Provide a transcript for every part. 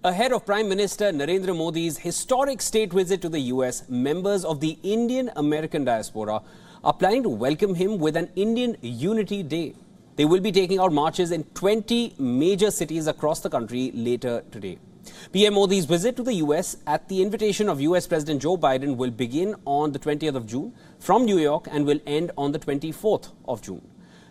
Ahead of Prime Minister Narendra Modi's historic state visit to the US, members of the Indian American diaspora are planning to welcome him with an Indian Unity Day. They will be taking out marches in 20 major cities across the country later today. PM Modi's visit to the US at the invitation of US President Joe Biden will begin on the 20th of June from New York and will end on the 24th of June.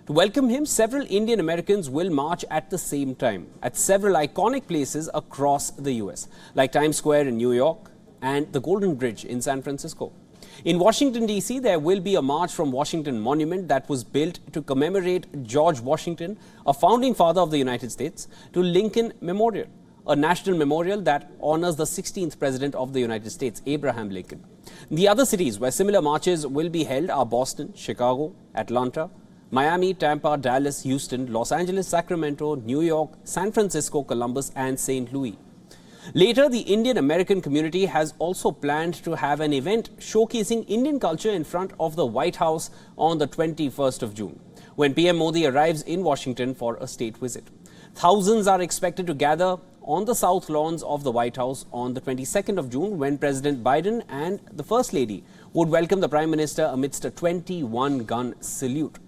To welcome him, several Indian Americans will march at the same time at several iconic places across the US, like Times Square in New York and the Golden Bridge in San Francisco. In Washington, D.C., there will be a march from Washington Monument that was built to commemorate George Washington, a founding father of the United States, to Lincoln Memorial, a national memorial that honors the 16th President of the United States, Abraham Lincoln. The other cities where similar marches will be held are Boston, Chicago, Atlanta, Miami, Tampa, Dallas, Houston, Los Angeles, Sacramento, New York, San Francisco, Columbus, and St. Louis. Later, the Indian American community has also planned to have an event showcasing Indian culture in front of the White House on the 21st of June, when PM Modi arrives in Washington for a state visit. Thousands are expected to gather on the south lawns of the White House on the 22nd of June, when President Biden and the First Lady would welcome the Prime Minister amidst a 21-gun salute.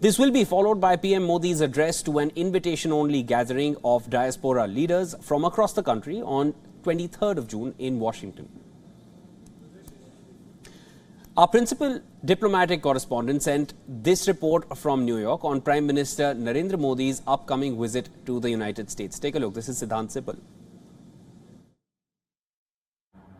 This will be followed by PM Modi's address to an invitation-only gathering of diaspora leaders from across the country on 23rd of June in Washington. Our principal diplomatic correspondent sent this report from New York on Prime Minister Narendra Modi's upcoming visit to the United States. Take a look. This is Siddhant Sipal.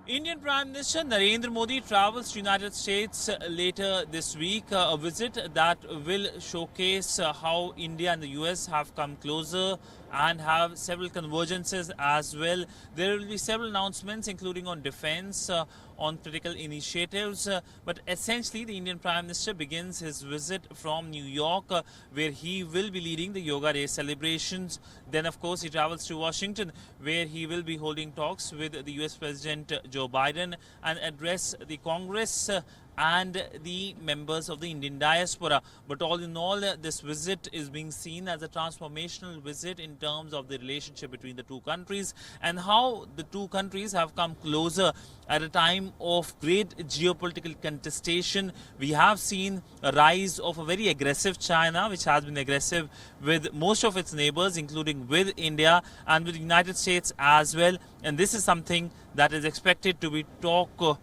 Indian Prime Minister Narendra Modi travels to United States later this week, a visit that will showcase how India and the US have come closer and have several convergences as well. There will be several announcements, including on defense, on critical initiatives, but essentially the Indian Prime Minister begins his visit from New York, where he will be leading the Yoga Day celebrations. Then, of course, he travels to Washington, where he will be holding talks with the US President Joe Biden and address the Congress and the members of the Indian diaspora. But all in all, this visit is being seen as a transformational visit in terms of the relationship between the two countries and how the two countries have come closer at a time of great geopolitical contestation. We have seen a rise of a very aggressive China, which has been aggressive with most of its neighbors, including with India and with the United States as well. And this is something that is expected to be talked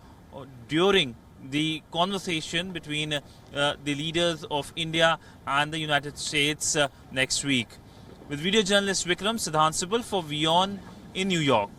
during the conversation between the leaders of India and the United States next week. With video journalist Vikram, Siddhant Sipal for WION in New York.